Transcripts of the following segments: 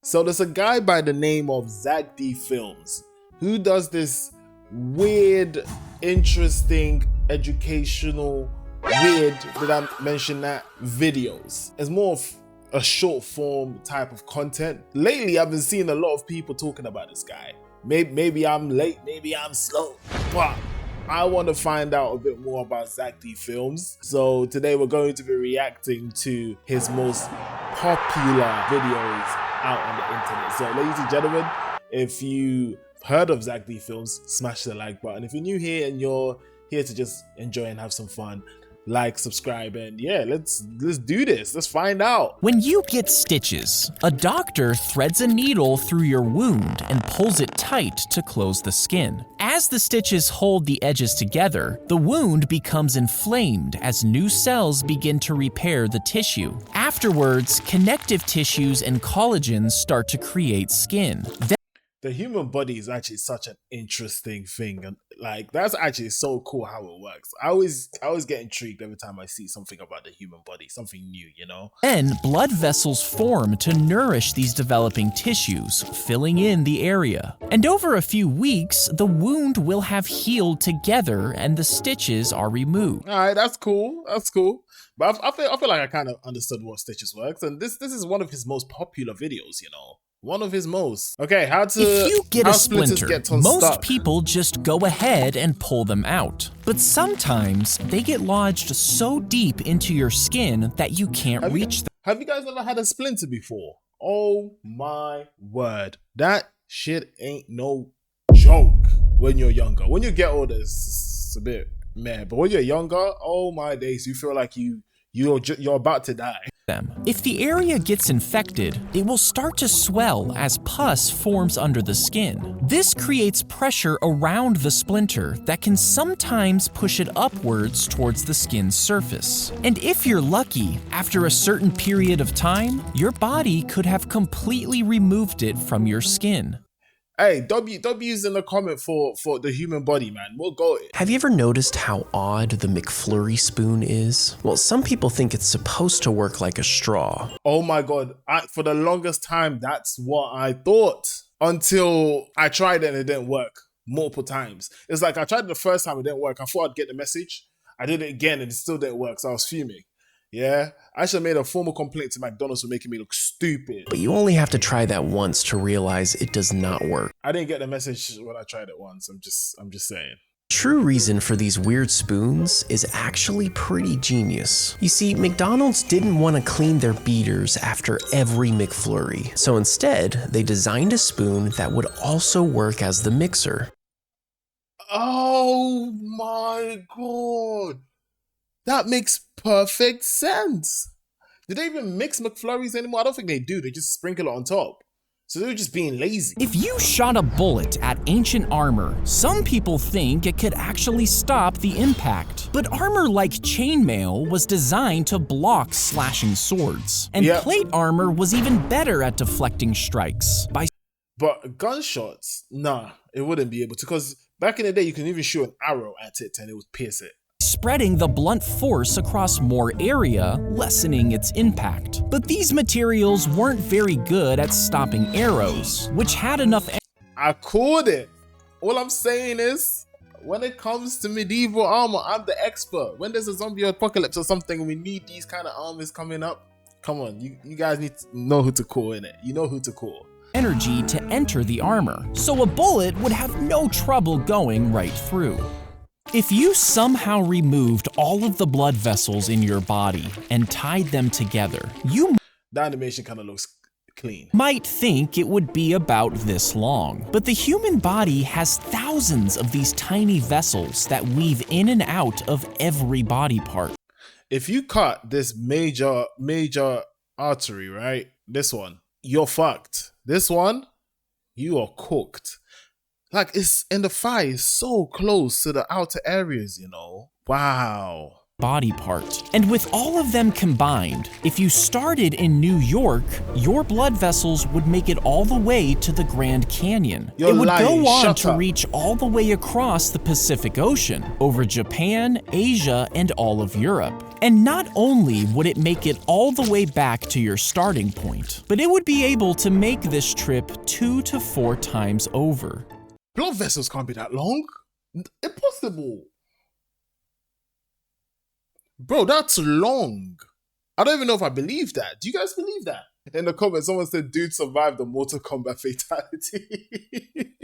So there's a guy by the name of Zack Films who does this weird, interesting, educational, weird, did I mention that, videos. It's more of a short form type of content. Lately, I've been seeing a lot of people talking about this guy. Maybe I'm late, maybe I'm slow, but I want to find out a bit more about Zack Films. So today we're going to be reacting to his most popular videos out on the internet. So ladies and gentlemen, if you heard of Zack Films, smash the like button. If you're new here and you're here to just enjoy and have some fun, like, subscribe, and yeah, let's do this. Let's find out. When you get stitches, a doctor threads a needle through your wound and pulls it tight to close the skin. As the stitches hold the edges together, the wound becomes inflamed as new cells begin to repair the tissue. Afterwards, connective tissues and collagens start to create skin. The human body is actually such an interesting thing, and like that's actually so cool how it works. I always get intrigued every time I see something about the human body, something new, you know? Then blood vessels form to nourish these developing tissues, filling in the area. And over a few weeks, the wound will have healed together and the stitches are removed. All right, that's cool. That's cool. But I feel like I kind of understood what stitches works, and this is one of his most popular videos, you know. One of his most. Okay, if you get a splinter, most people just go ahead and pull them out. But sometimes they get lodged so deep into your skin that you can't reach them. Have you guys ever had a splinter before? Oh my word. That shit ain't no joke when you're younger. When you get older, it's a bit meh. But when you're younger, oh my days, you feel like you're about to die. If the area gets infected, it will start to swell as pus forms under the skin. This creates pressure around the splinter that can sometimes push it upwards towards the skin's surface. And if you're lucky, after a certain period of time, your body could have completely removed it from your skin. Hey, W's in the comment for the human body, man. We'll go. Have you ever noticed how odd the McFlurry spoon is? Well, some people think it's supposed to work like a straw. Oh my God. For the longest time, that's what I thought. Until I tried it and it didn't work multiple times. It's like I tried it the first time, it didn't work. I thought I'd get the message. I did it again and it still didn't work, so I was fuming. Yeah, I should have made a formal complaint to McDonald's for making me look stupid. But you only have to try that once to realize it does not work. I didn't get the message when I tried it once. I'm just saying. True reason for these weird spoons is actually pretty genius. You see, McDonald's didn't want to clean their beaters after every McFlurry. So instead, they designed a spoon that would also work as the mixer. Oh my God. That makes perfect sense. Do they even mix McFlurries anymore? I don't think they do. They just sprinkle it on top. So they're just being lazy. If you shot a bullet at ancient armor, some people think it could actually stop the impact. But armor like chainmail was designed to block slashing swords. And plate armor was even better at deflecting strikes. But gunshots, nah, it wouldn't be able to. Because back in the day, you can even shoot an arrow at it and it would pierce it, spreading the blunt force across more area, lessening its impact. But these materials weren't very good at stopping arrows, which had enough. I called it. All I'm saying is, when it comes to medieval armor, I'm the expert. When there's a zombie apocalypse or something, we need these kind of armors coming up. Come on, you guys need to know who to call, innit? You know who to call. Energy to enter the armor, so a bullet would have no trouble going right through. If you somehow removed all of the blood vessels in your body and tied them together, the animation kind of looks clean. Might think it would be about this long. But the human body has thousands of these tiny vessels that weave in and out of every body part. If you cut this major artery, right? This one, you're fucked. This one, you are cooked. Like, it's in the thigh, it's so close to the outer areas, you know? Wow. Body part. And with all of them combined, if you started in New York, your blood vessels would make it all the way to the Grand Canyon. It would go on to reach all the way across the Pacific Ocean, over Japan, Asia, and all of Europe. And not only would it make it all the way back to your starting point, but it would be able to make this trip 2 to 4 times over. Blood vessels can't be that long. Impossible. Bro, that's long. I don't even know if I believe that. Do you guys believe that? In the comments, someone said, dude survived the Mortal Kombat fatality.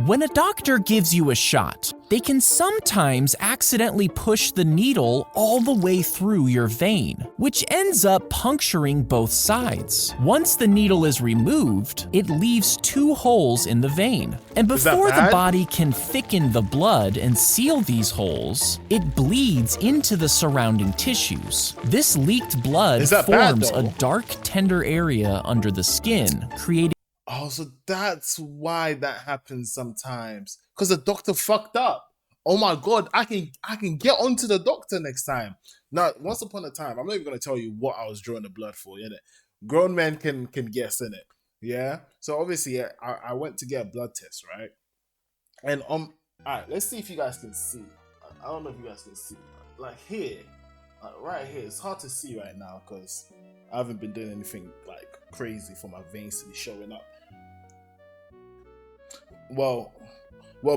When a doctor gives you a shot, they can sometimes accidentally push the needle all the way through your vein, which ends up puncturing both sides. Once the needle is removed, it leaves 2 holes in the vein. And before the body can thicken the blood and seal these holes, it bleeds into the surrounding tissues. This leaked blood forms a dark, tender area under the skin, creating Oh, so that's why that happens sometimes. Because the doctor fucked up. Oh my God, I can get onto the doctor next time. Now, once upon a time, I'm not even going to tell you what I was drawing the blood for, innit? Grown men can guess, innit? Yeah? So obviously, I went to get a blood test, right? And alright, let's see if you guys can see. I don't know if you guys can see. Like here, right here, it's hard to see right now because I haven't been doing anything like crazy for my veins to be showing up. Well,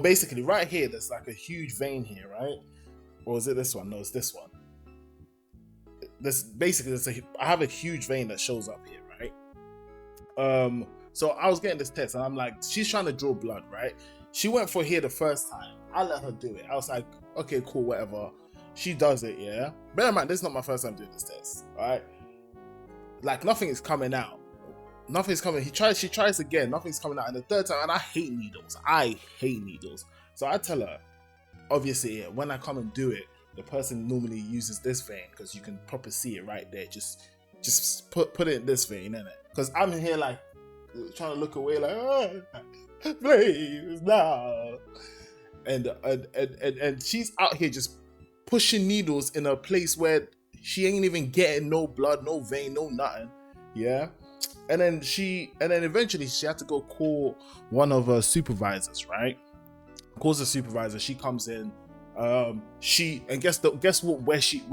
basically right here, there's like a huge vein here, right? Or is it this one? No, it's this one. I have a huge vein that shows up here, right? So I was getting this test and I'm like, she's trying to draw blood, right? She went for here the first time. I let her do it. I was like, okay, cool, whatever. She does it, yeah? Bear in mind, this is not my first time doing this test, right? Like nothing is coming out. Nothing's coming. She tries again. Nothing's coming out. And the third time, and I hate needles. So I tell her, obviously, when I come and do it, the person normally uses this vein because you can proper see it right there. Just put it in this vein, innit? Because I'm here like trying to look away, like, oh, please, no. And she's out here just pushing needles in a place where she ain't even getting no blood, no vein, no nothing. Yeah. And then eventually she had to go call one of her supervisors, right? Calls the supervisor, she comes in, guess what, where she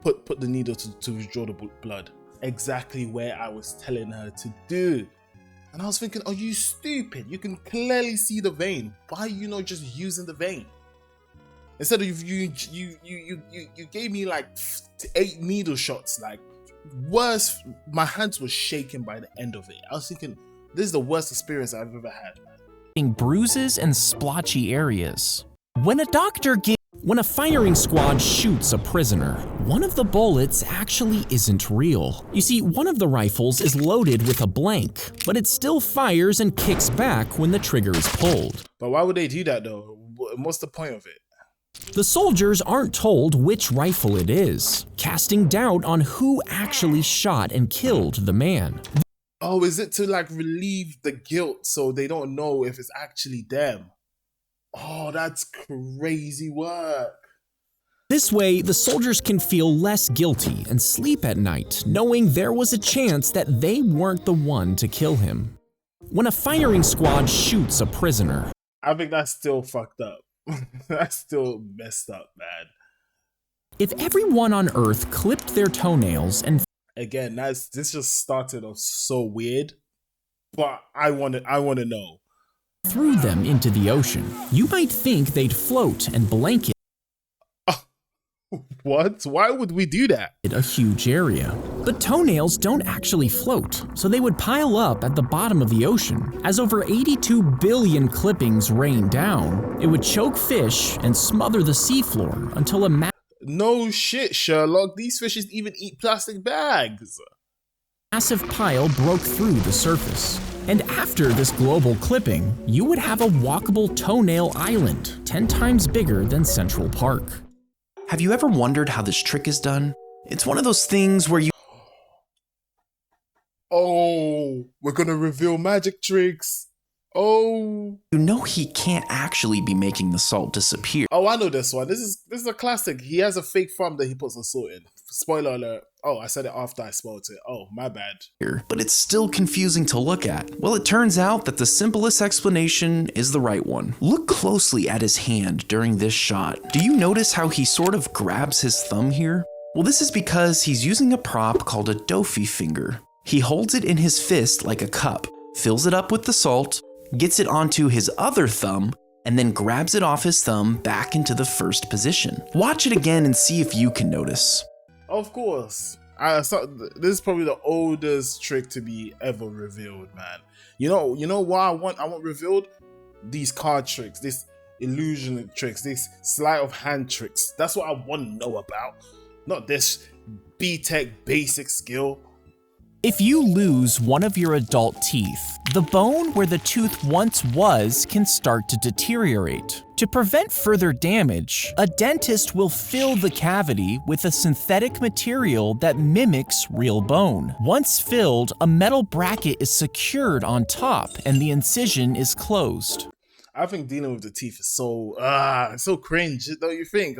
put the needle to withdraw the blood. Exactly where I was telling her to do. And I was thinking, are you stupid? You can clearly see the vein. Why are you not just using the vein? Instead of you gave me like 8 needle shots, like worse, my hands were shaking by the end of it. I was thinking, this is the worst experience I've ever had, man. Bruises and splotchy areas. When a firing squad shoots a prisoner, one of the bullets actually isn't real. You see, one of the rifles is loaded with a blank, but it still fires and kicks back when the trigger is pulled. But why would they do that though? What's the point of it? The soldiers aren't told which rifle it is, casting doubt on who actually shot and killed the man. Oh, is it to like relieve the guilt so they don't know if it's actually them? Oh, that's crazy work. This way, the soldiers can feel less guilty and sleep at night, knowing there was a chance that they weren't the one to kill him. When a firing squad shoots a prisoner, I think that's still fucked up. That's still messed up, man. If everyone on Earth clipped their toenails and again, this just started off so weird, but I want to know. Threw them into the ocean, you might think they'd float and blanket. What? Why would we do that? A huge area. But toenails don't actually float, so they would pile up at the bottom of the ocean. As over 82 billion clippings rain down, it would choke fish and smother the seafloor until a no shit, Sherlock. These fishes even eat plastic bags. Massive pile broke through the surface. And after this global clipping, you would have a walkable toenail island, 10 times bigger than Central Park. Have you ever wondered how this trick is done? It's one of those things where you... Oh, we're gonna reveal magic tricks. Oh. You know he can't actually be making the salt disappear. Oh, I know this one. This is a classic. He has a fake thumb that he puts the salt in. Spoiler alert. Oh, I said it after I spelled it. Oh, my bad. But it's still confusing to look at. Well, it turns out that the simplest explanation is the right one. Look closely at his hand during this shot. Do you notice how he sort of grabs his thumb here? Well, this is because he's using a prop called a Dofi finger. He holds it in his fist like a cup, fills it up with the salt, gets it onto his other thumb, and then grabs it off his thumb back into the first position. Watch it again and see if you can notice. Of course. This is probably the oldest trick to be ever revealed, man. You know why I want revealed? These card tricks, this illusion tricks, these sleight of hand tricks. That's what I want to know about. Not this B-Tech basic skill. If you lose one of your adult teeth, the bone where the tooth once was can start to deteriorate. To prevent further damage, a dentist will fill the cavity with a synthetic material that mimics real bone. Once filled, a metal bracket is secured on top and the incision is closed. I think dealing with the teeth is so cringe, don't you think?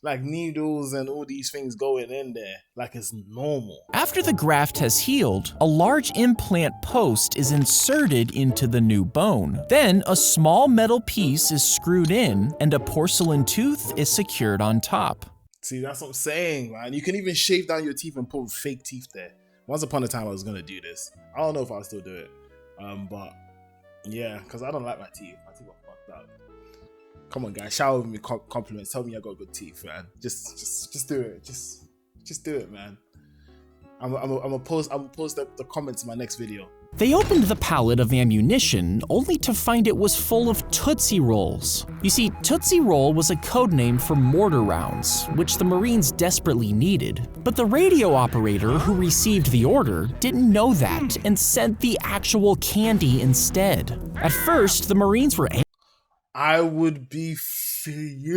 Like needles and all these things going in there, like it's normal. After the graft has healed, a large implant post is inserted into the new bone. Then a small metal piece is screwed in and a porcelain tooth is secured on top. See, that's what I'm saying, man. You can even shave down your teeth and put fake teeth there. Once upon a time, I was gonna do this. I don't know if I'll still do it, but yeah, because I don't like my teeth. My teeth are fucked up. Come on, guys, shower with me compliments. Tell me I got good teeth, man. Just do it. Just do it, man. I'm gonna post the comments in my next video. They opened the pallet of ammunition only to find it was full of Tootsie Rolls. You see, Tootsie Roll was a code name for mortar rounds, which the Marines desperately needed. But the radio operator who received the order didn't know that and sent the actual candy instead. At first, the Marines were angry. I would be fuming.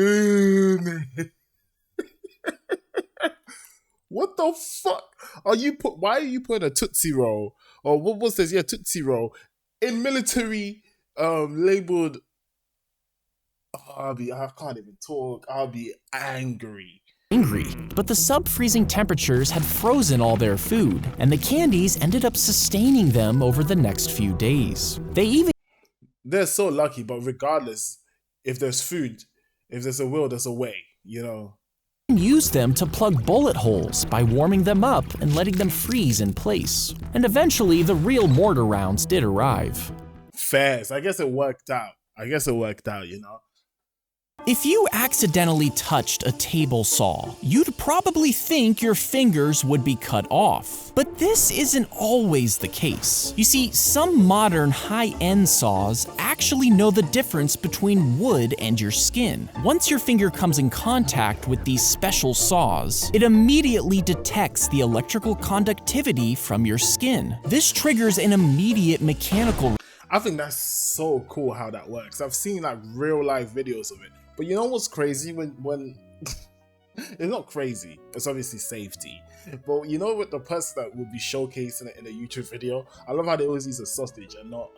What the fuck why are you putting a Tootsie Roll, or what was this? Yeah, Tootsie Roll in military labeled. I can't even talk. I'll be angry. But the sub-freezing temperatures had frozen all their food, and the candies ended up sustaining them over the next few days. They're so lucky, but regardless, if there's food, if there's a will, there's a way, you know. Use them to plug bullet holes by warming them up and letting them freeze in place. And eventually, the real mortar rounds did arrive. Fast. I guess it worked out, you know. If you accidentally touched a table saw, you'd probably think your fingers would be cut off. But this isn't always the case. You see, some modern high-end saws actually know the difference between wood and your skin. Once your finger comes in contact with these special saws, it immediately detects the electrical conductivity from your skin. This triggers an immediate mechanical. I think that's so cool how that works. I've seen like real life videos of it. But you know what's crazy when it's not crazy, it's obviously safety. But you know what, the person that will be showcasing it in a YouTube video, I love how they always use a sausage and not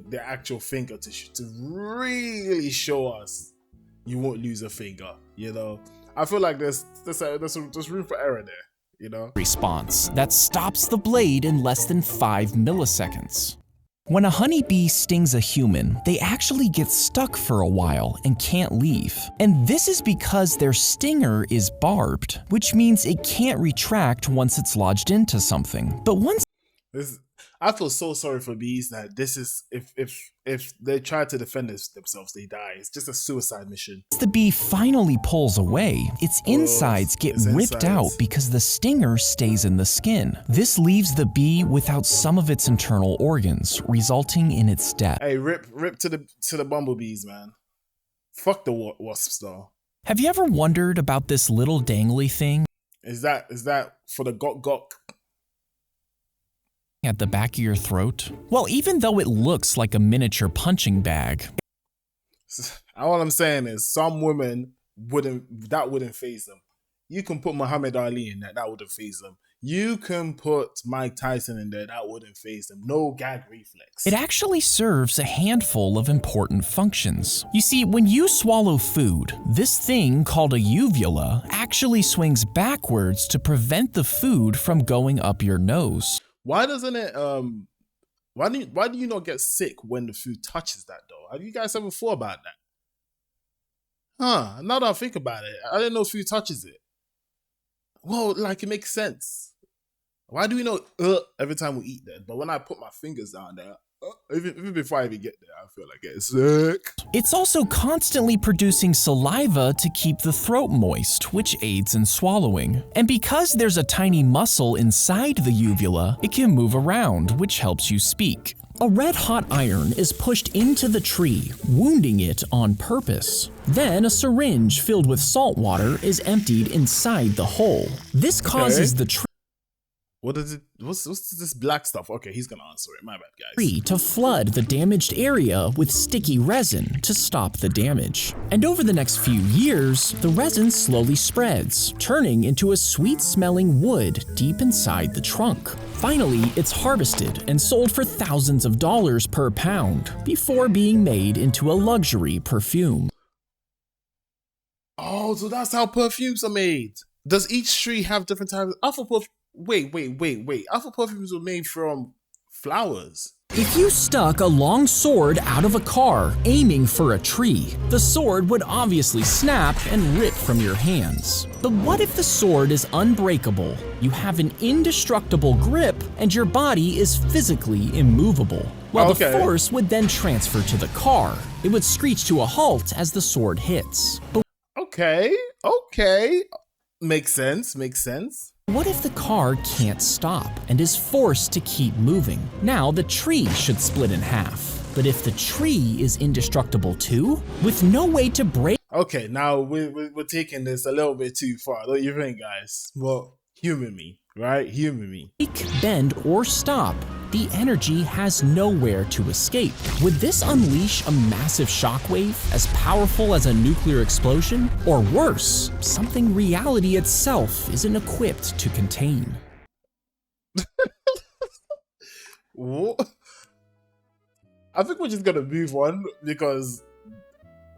their actual finger to really show us you won't lose a finger, you know. I feel like there's room for error there, you know. Response that stops the blade in less than 5 milliseconds. When a honeybee stings a human, they actually get stuck for a while and can't leave. And this is because their stinger is barbed, which means it can't retract once it's lodged into something. But once I feel so sorry for bees that this is, if they try to defend themselves, they die. It's just a suicide mission. the bee finally pulls away, its insides get ripped out because the stinger stays in the skin. This leaves the bee without some of its internal organs, resulting in its death. Hey, rip to the bumblebees, man. Fuck the wasps, though. Have you ever wondered about this little dangly thing? Is that for the gok? At the back of your throat? Well, even though it looks like a miniature punching bag. All I'm saying is some women wouldn't faze them. You can put Muhammad Ali in that wouldn't faze them. You can put Mike Tyson in there, that wouldn't faze him. No gag reflex. It actually serves a handful of important functions. You see, when you swallow food, this thing called a uvula actually swings backwards to prevent the food from going up your nose. Why doesn't it why do you not get sick when the food touches that though? Have you guys ever thought about that? Now that I think about it, I didn't know food touches it. Well, like, it makes sense. Why do we know every time we eat that? But when I put my fingers down there, even before I even get there, I feel like getting sick. It's also constantly producing saliva to keep the throat moist, which aids in swallowing. And because there's a tiny muscle inside the uvula, it can move around, which helps you speak. A red-hot iron is pushed into the tree, wounding it on purpose. Then a syringe filled with salt water is emptied inside the hole. This causes the tree What's this black stuff? Okay, he's gonna answer it. My bad, guys. To flood the damaged area with sticky resin to stop the damage. And over the next few years, the resin slowly spreads, turning into a sweet-smelling wood deep inside the trunk. Finally, it's harvested and sold for thousands of dollars per pound before being made into a luxury perfume. Oh, so that's how perfumes are made. Does each tree have different types? I thought Wait. I thought perfumes were made from flowers. If you stuck a long sword out of a car aiming for a tree, the sword would obviously snap and rip from your hands. But what if the sword is unbreakable? You have an indestructible grip and your body is physically immovable. Well, the force would then transfer to the car. It would screech to a halt as the sword hits. But okay. Makes sense. what if the car can't stop and is forced to keep moving? Now the tree should split in half. But if the tree is indestructible too, with no way to break... Okay, now we're taking this a little bit too far, don't you think, guys? Well, humor me, right? Humor me. Bend or stop, the energy has nowhere to escape. Would this unleash a massive shockwave as powerful as a nuclear explosion? Or worse, something reality itself isn't equipped to contain? What? I think we're just gonna move on because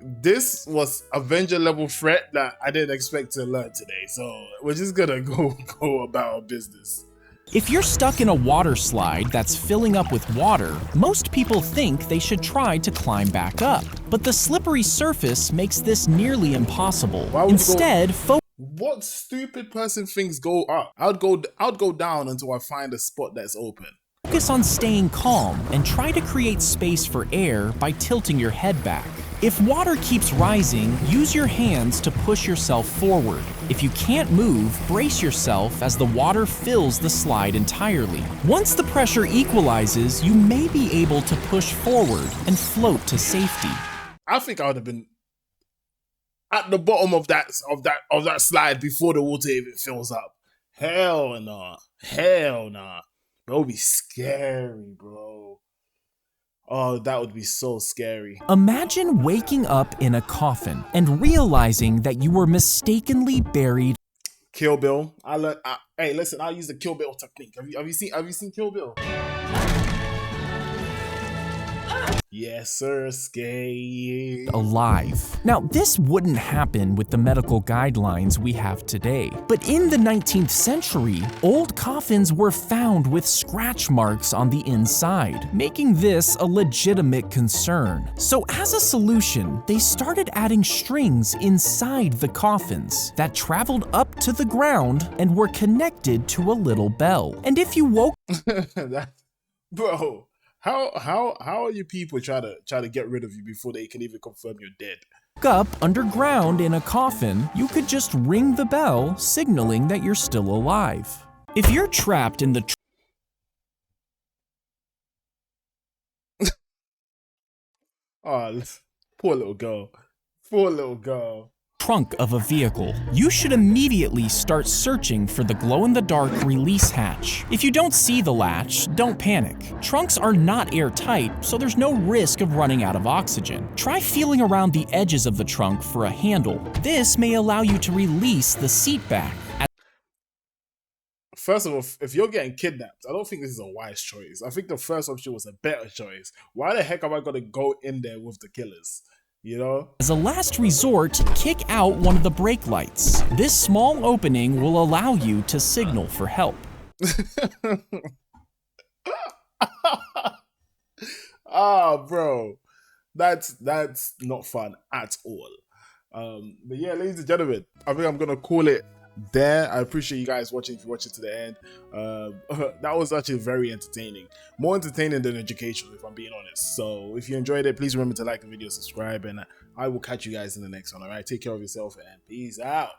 this was Avenger level threat that I didn't expect to learn today. So we're just gonna go about our business. If you're stuck in a water slide that's filling up with water, most people think they should try to climb back up. But the slippery surface makes this nearly impossible. Instead, what stupid person thinks go up? I'd go down until I find a spot that's open. Focus on staying calm and try to create space for air by tilting your head back. If water keeps rising, use your hands to push yourself forward. If you can't move, brace yourself as the water fills the slide entirely. Once the pressure equalizes, you may be able to push forward and float to safety. I think I would have been at the bottom of that slide before the water even fills up. Hell nah. That would be scary, bro. Oh, that would be so scary. Imagine waking up in a coffin and realizing that you were mistakenly buried. Kill Bill. Hey, listen, I'll use the Kill Bill technique. Have you seen Kill Bill? Yes, sir, scary. Alive. Now, this wouldn't happen with the medical guidelines we have today. But in the 19th century, old coffins were found with scratch marks on the inside, making this a legitimate concern. So as a solution, they started adding strings inside the coffins that traveled up to the ground and were connected to a little bell. And if you woke... Bro. How are you people try to get rid of you before they can even confirm you're dead? Up underground in a coffin, you could just ring the bell, signaling that you're still alive. If you're trapped in the oh, poor little girl. Trunk of a vehicle, you should immediately start searching for the glow-in-the-dark release hatch. If you don't see the latch, don't panic. Trunks are not airtight, so there's no risk of running out of oxygen. Try feeling around the edges of the trunk for a handle. This may allow you to release the seat back. first of all, if you're getting kidnapped, I don't think this is a wise choice. I think the first option was a better choice. Why the heck am I gonna go in there with the killers? You know? As a last resort, kick out one of the brake lights. This small opening will allow you to signal for help. Bro, that's not fun at all. But yeah, ladies and gentlemen, I think I'm gonna call it there. I appreciate you guys watching. If you watch it to the end, that was actually very entertaining, more entertaining than educational, if I'm being honest. So if you enjoyed it, please remember to like the video, subscribe, and I will catch you guys in the next one. All right, take care of yourself and peace out.